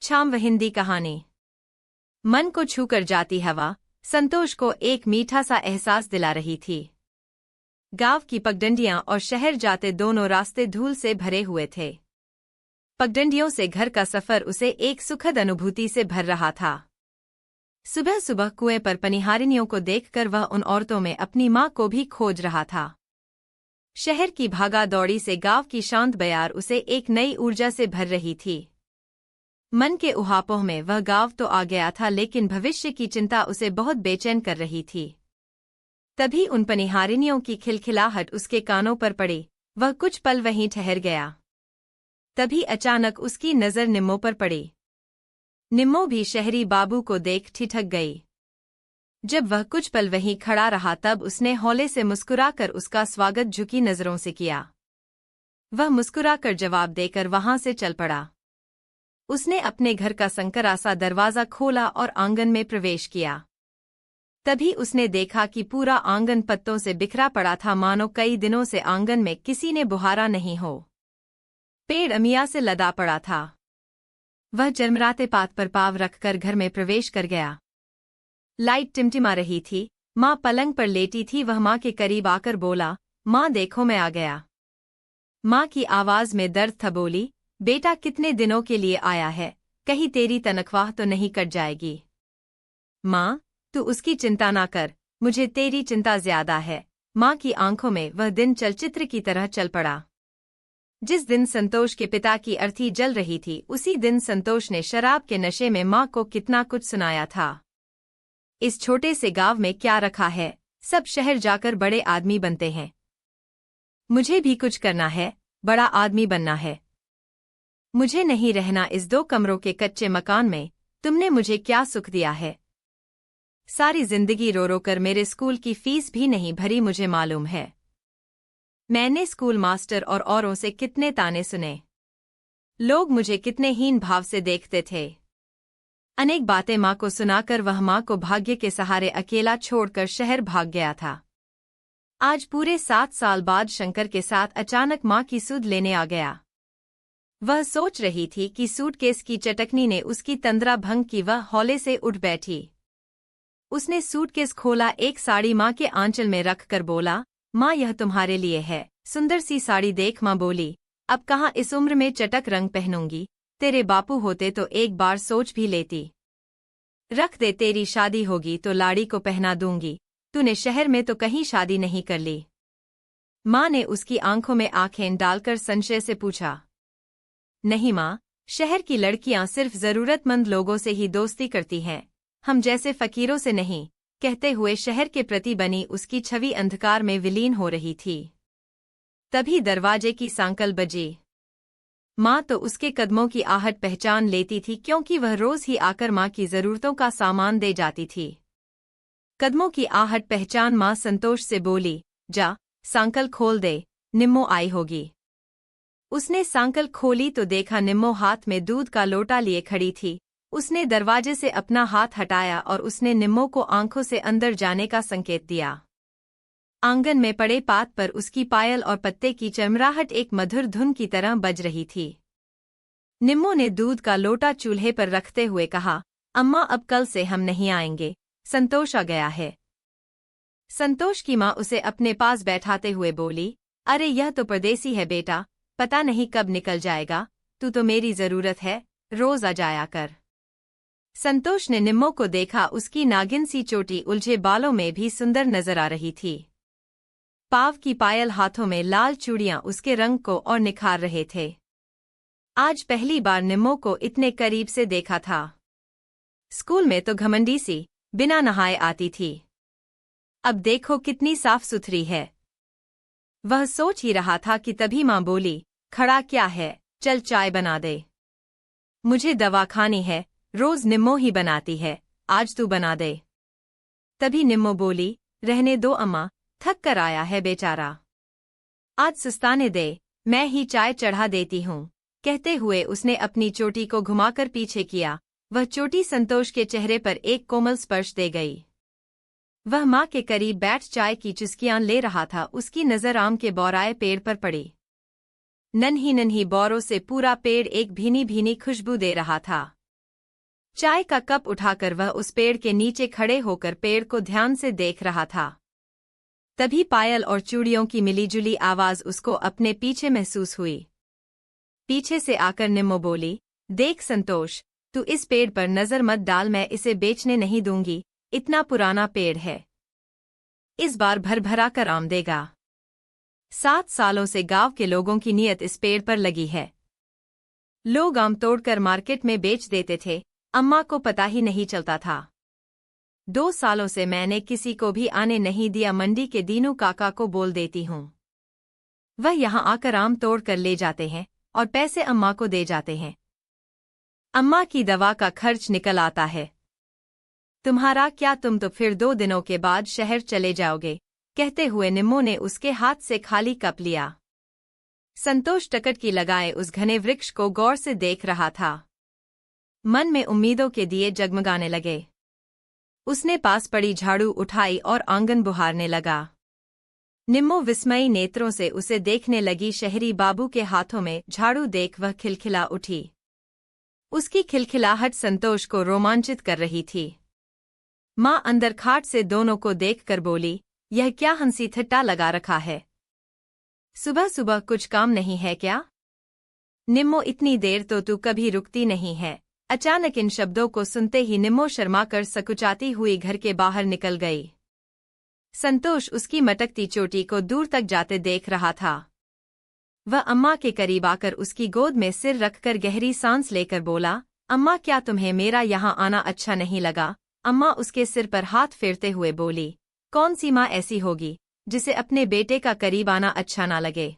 छाम व हिंदी कहानी। मन को छूकर जाती हवा संतोष को एक मीठा सा एहसास दिला रही थी। गांव की पगडंडियां और शहर जाते दोनों रास्ते धूल से भरे हुए थे। पगडंडियों से घर का सफर उसे एक सुखद अनुभूति से भर रहा था। सुबह सुबह कुएं पर पनिहारिनियों को देखकर वह उन औरतों में अपनी मां को भी खोज रहा था। शहर की भागा दौड़ी से गांव की शांत बयार उसे एक नई ऊर्जा से भर रही थी। मन के उहापों में वह गांव तो आ गया था, लेकिन भविष्य की चिंता उसे बहुत बेचैन कर रही थी। तभी उन पनिहारिनियों की खिलखिलाहट उसके कानों पर पड़ी। वह कुछ पल वहीं ठहर गया। तभी अचानक उसकी नज़र निम्मो पर पड़ी। निम्मो भी शहरी बाबू को देख ठिठक गई। जब वह कुछ पल वहीं खड़ा रहा तब उसने हौले से मुस्कुराकर उसका स्वागत झुकी नज़रों से किया। वह मुस्कुराकर जवाब देकर वहां से चल पड़ा। उसने अपने घर का संकरा सा दरवाज़ा खोला और आंगन में प्रवेश किया। तभी उसने देखा कि पूरा आंगन पत्तों से बिखरा पड़ा था, मानो कई दिनों से आंगन में किसी ने बुहारा नहीं हो। पेड़ अमिया से लदा पड़ा था। वह चरमराते पात पर पाँव रखकर घर में प्रवेश कर गया। लाइट टिमटिमा रही थी। माँ पलंग पर लेटी थी। वह माँ के करीब आकर बोला, माँ देखो मैं आ गया। माँ की आवाज में दर्द था। बोली, बेटा कितने दिनों के लिए आया है, कहीं तेरी तनख्वाह तो नहीं कट जाएगी। माँ तू उसकी चिंता ना कर, मुझे तेरी चिंता ज्यादा है। माँ की आंखों में वह दिन चलचित्र की तरह चल पड़ा। जिस दिन संतोष के पिता की अर्थी जल रही थी, उसी दिन संतोष ने शराब के नशे में माँ को कितना कुछ सुनाया था। इस छोटे से गांव में क्या रखा है, सब शहर जाकर बड़े आदमी बनते हैं। मुझे भी कुछ करना है, बड़ा आदमी बनना है। मुझे नहीं रहना इस 2 कमरों के कच्चे मकान में। तुमने मुझे क्या सुख दिया है। सारी जिंदगी रो रो कर मेरे स्कूल की फीस भी नहीं भरी, मुझे मालूम है। मैंने स्कूल मास्टर और औरों से कितने ताने सुने। लोग मुझे कितने हीन भाव से देखते थे। अनेक बातें माँ को सुनाकर वह माँ को भाग्य के सहारे अकेला छोड़कर शहर भाग गया था। आज पूरे 7 साल बाद शंकर के साथ अचानक माँ की सुध लेने आ गया। वह सोच रही थी कि सूटकेस की चटकनी ने उसकी तंद्रा भंग की। वह हौले से उठ बैठी। उसने सूटकेस खोला, एक साड़ी माँ के आंचल में रखकर बोला, माँ यह तुम्हारे लिए है। सुंदर सी साड़ी देख। माँ बोली, अब कहाँ इस उम्र में चटक रंग पहनूंगी। तेरे बापू होते तो एक बार सोच भी लेती। रख दे, तेरी शादी होगी तो लाड़ी को पहना दूंगी। तूने शहर में तो कहीं शादी नहीं कर ली। माँ ने उसकी आंखों में आंखें डालकर संशय से पूछा। नहीं माँ, शहर की लड़कियां सिर्फ जरूरतमंद लोगों से ही दोस्ती करती हैं, हम जैसे फकीरों से नहीं। कहते हुए शहर के प्रति बनी उसकी छवि अंधकार में विलीन हो रही थी। तभी दरवाजे की सांकल बजी। माँ तो उसके कदमों की आहट पहचान लेती थी, क्योंकि वह रोज ही आकर माँ की जरूरतों का सामान दे जाती थी। कदमों की आहट पहचान माँ संतोष से बोली, जा सांकल खोल दे, निम्मो आई होगी। उसने सांकल खोली तो देखा निम्मो हाथ में दूध का लोटा लिए खड़ी थी। उसने दरवाजे से अपना हाथ हटाया और उसने निम्मो को आंखों से अंदर जाने का संकेत दिया। आंगन में पड़े पात पर उसकी पायल और पत्ते की चरमराहट एक मधुर धुन की तरह बज रही थी। निम्मो ने दूध का लोटा चूल्हे पर रखते हुए कहा, अम्मा अब कल से हम नहीं आएंगे, संतोष आ गया है। संतोष की माँ उसे अपने पास बैठाते हुए बोली, अरे यह तो परदेसी है बेटा, पता नहीं कब निकल जाएगा। तू तो मेरी जरूरत है, रोज आ जाया कर। संतोष ने निम्मो को देखा। उसकी नागिन सी चोटी उलझे बालों में भी सुंदर नजर आ रही थी। पाव की पायल, हाथों में लाल चूड़ियां उसके रंग को और निखार रहे थे। आज पहली बार निम्मो को इतने करीब से देखा था। स्कूल में तो घमंडी सी बिना नहाए आती थी, अब देखो कितनी साफ सुथरी है। वह सोच ही रहा था कि तभी माँ बोली, खड़ा क्या है, चल चाय बना दे। मुझे दवा खानी है, रोज निम्मो ही बनाती है, आज तू बना दे। तभी निम्मो बोली, रहने दो अम्मा, थक कर आया है बेचारा, आज सुस्ताने दे, मैं ही चाय चढ़ा देती हूँ। कहते हुए उसने अपनी चोटी को घुमाकर पीछे किया। वह चोटी संतोष के चेहरे पर एक कोमल स्पर्श दे गई। वह माँ के करीब बैठ चाय की चुस्कियां ले रहा था। उसकी नजर आम के बौराए पेड़ पर पड़ी। नन्ही नन्ही बौरों से पूरा पेड़ एक भीनी भीनी खुशबू दे रहा था। चाय का कप उठाकर वह उस पेड़ के नीचे खड़े होकर पेड़ को ध्यान से देख रहा था। तभी पायल और चूड़ियों की मिलीजुली आवाज उसको अपने पीछे महसूस हुई। पीछे से आकर निम्मो बोली, देख संतोष, तू इस पेड़ पर नजर मत डाल, मैं इसे बेचने नहीं दूंगी, इतना पुराना पेड़ है, इस बार भर कर आम देगा। 7 सालों से गांव के लोगों की नीयत इस पेड़ पर लगी है। लोग आम तोड़कर मार्केट में बेच देते थे, अम्मा को पता ही नहीं चलता था। 2 सालों से मैंने किसी को भी आने नहीं दिया, मंडी के दीनू काका को बोल देती हूँ, वह यहाँ आकर आम तोड़ कर ले जाते हैं और पैसे अम्मा को दे जाते हैं। अम्मा की दवा का खर्च निकल आता है। तुम्हारा क्या, तुम तो फिर 2 दिनों के बाद शहर चले जाओगे, कहते हुए निम्मो ने उसके हाथ से खाली कप लिया। संतोष टकटकी लगाए उस घने वृक्ष को गौर से देख रहा था। मन में उम्मीदों के दिए जगमगाने लगे। उसने पास पड़ी झाड़ू उठाई और आंगन बुहारने लगा। निम्मो विस्मयी नेत्रों से उसे देखने लगी। शहरी बाबू के हाथों में झाड़ू देख वह खिलखिला उठी। उसकी खिलखिलाहट संतोष को रोमांचित कर रही थी। माँ अंदर खाट से दोनों को देखकर बोली, यह क्या हंसी ठट्टा लगा रखा है, सुबह सुबह कुछ काम नहीं है क्या? निम्मो, इतनी देर तो तू कभी रुकती नहीं है। अचानक इन शब्दों को सुनते ही निम्मो शर्माकर सकुचाती हुई घर के बाहर निकल गई। संतोष उसकी मटकती चोटी को दूर तक जाते देख रहा था। वह अम्मा के करीब आकर उसकी गोद में सिर रखकर गहरी सांस लेकर बोला, अम्मा, क्या तुम्हें मेरा यहाँ आना अच्छा नहीं लगा? अम्मा उसके सिर पर हाथ फेरते हुए बोली, कौन सी माँ ऐसी होगी जिसे अपने बेटे का करीब आना अच्छा ना लगे?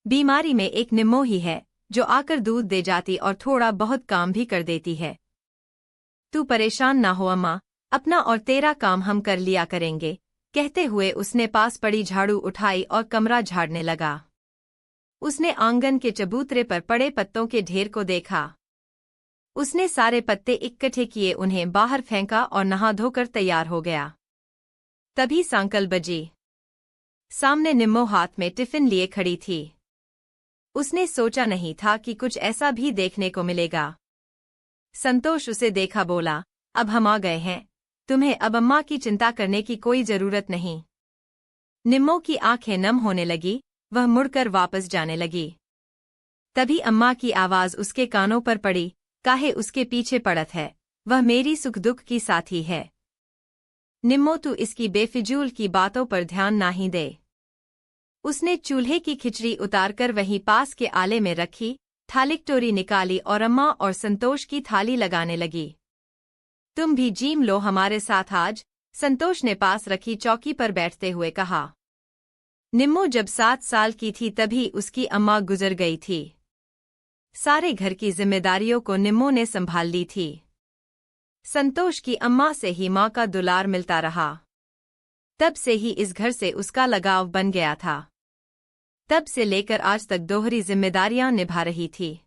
बीमारी में एक निम्मो ही है जो आकर दूध दे जाती और थोड़ा बहुत काम भी कर देती है। तू परेशान ना हो अम्मा, अपना और तेरा काम हम कर लिया करेंगे, कहते हुए उसने पास पड़ी झाड़ू उठाई और कमरा झाड़ने लगा। उसने आंगन के चबूतरे पर पड़े पत्तों के ढेर को देखा। उसने सारे पत्ते इकट्ठे किए, उन्हें बाहर फेंका और नहा धोकर तैयार हो गया। तभी सांकल बजी। सामने निम्मो हाथ में टिफिन लिए खड़ी थी। उसने सोचा नहीं था कि कुछ ऐसा भी देखने को मिलेगा। संतोष उसे देखा, बोला, अब हम आ गए हैं, तुम्हें अब अम्मा की चिंता करने की कोई जरूरत नहीं। निम्मो की आंखें नम होने लगी, वह मुड़कर वापस जाने लगी। तभी अम्मा की आवाज उसके कानों पर पड़ी, काहे उसके पीछे पड़त है, वह मेरी सुख दुख की साथी है। निम्मो, तू इसकी बेफिजूल की बातों पर ध्यान ना ही दे। उसने चूल्हे की खिचड़ी उतारकर वहीं पास के आले में रखी, थाली कटोरी निकाली और अम्मा और संतोष की थाली लगाने लगी। तुम भी जीम लो हमारे साथ आज, संतोष ने पास रखी चौकी पर बैठते हुए कहा। निम्मो जब 7 साल की थी तभी उसकी अम्मा गुजर गई थी। सारे घर की जिम्मेदारियों को निम्मो ने संभाल ली थी। संतोष की अम्मा से ही माँ का दुलार मिलता रहा। तब से ही इस घर से उसका लगाव बन गया था। तब से लेकर आज तक दोहरी जिम्मेदारियां निभा रही थी।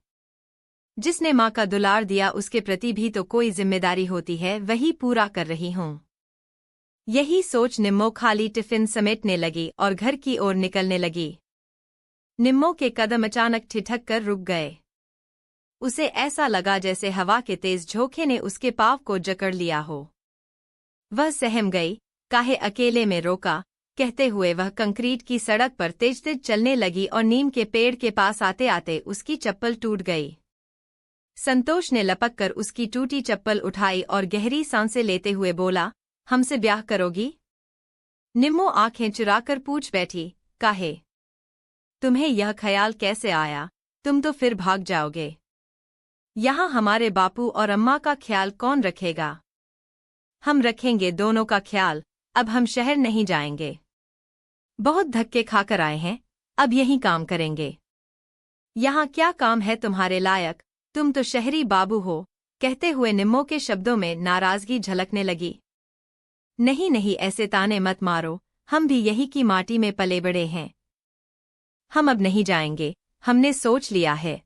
जिसने माँ का दुलार दिया उसके प्रति भी तो कोई जिम्मेदारी होती है, वही पूरा कर रही हूँ। यही सोच निम्मो खाली टिफिन समेटने लगी और घर की ओर निकलने लगी। निम्मो के कदम अचानक ठिठक कर रुक गए। उसे ऐसा लगा जैसे हवा के तेज झोंके ने उसके पाँव को जकड़ लिया हो। वह सहम गई, काहे अकेले में रोका, कहते हुए वह कंक्रीट की सड़क पर तेज तेज चलने लगी और नीम के पेड़ के पास आते आते उसकी चप्पल टूट गई। संतोष ने लपककर उसकी टूटी चप्पल उठाई और गहरी सांसें लेते हुए बोला, हमसे ब्याह करोगी? निम्मो आंखें चुराकर पूछ बैठी, काहे? तुम्हें यह ख्याल कैसे आया? तुम तो फिर भाग जाओगे। यहाँ हमारे बापू और अम्मा का ख्याल कौन रखेगा? हम रखेंगे दोनों का ख्याल, अब हम शहर नहीं जाएंगे। बहुत धक्के खाकर आए हैं, अब यहीं काम करेंगे। यहाँ क्या काम है तुम्हारे लायक, तुम तो शहरी बाबू हो, कहते हुए निम्मो के शब्दों में नाराजगी झलकने लगी। नहीं नहीं, ऐसे ताने मत मारो, हम भी यही की माटी में पले बड़े हैं। हम अब नहीं जाएंगे, हमने सोच लिया है।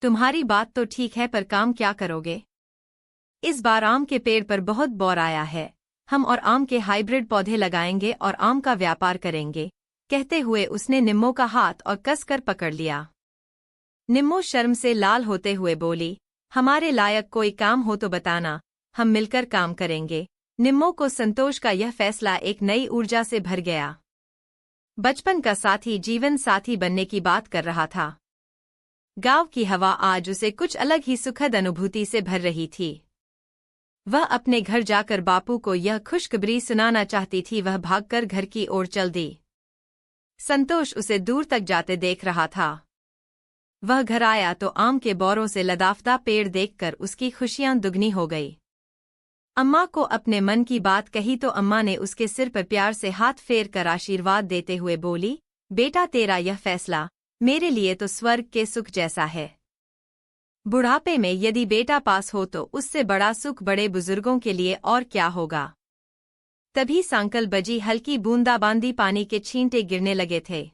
तुम्हारी बात तो ठीक है, पर काम क्या करोगे? इस बार आम के पेड़ पर बहुत बौर आया है, हम और आम के हाइब्रिड पौधे लगाएंगे और आम का व्यापार करेंगे, कहते हुए उसने निम्मो का हाथ और कसकर पकड़ लिया। निम्मो शर्म से लाल होते हुए बोली, हमारे लायक कोई काम हो तो बताना, हम मिलकर काम करेंगे। निम्मो को संतोष का यह फैसला एक नई ऊर्जा से भर गया। बचपन का साथी जीवन साथी बनने की बात कर रहा था। गांव की हवा आज उसे कुछ अलग ही सुखद अनुभूति से भर रही थी। वह अपने घर जाकर बापू को यह खुशखबरी सुनाना चाहती थी। वह भागकर घर की ओर चल दी। संतोष उसे दूर तक जाते देख रहा था। वह घर आया तो आम के बौरों से लदाफदा पेड़ देखकर उसकी खुशियां दुगनी हो गई। अम्मा को अपने मन की बात कही तो अम्मा ने उसके सिर पर प्यार से हाथ फेर कर आशीर्वाद देते हुए बोली, बेटा तेरा यह फैसला मेरे लिए तो स्वर्ग के सुख जैसा है। बुढ़ापे में यदि बेटा पास हो तो उससे बड़ा सुख बड़े बुजुर्गों के लिए और क्या होगा। तभी सांकल बजी, हल्की बूंदाबांदी पानी के छींटे गिरने लगे थे।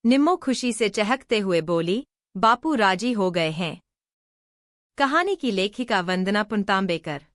निम्मो खुशी से चहकते हुए बोली, बापू राजी हो गए हैं। कहानी की लेखिका वंदना पुनतांबेकर।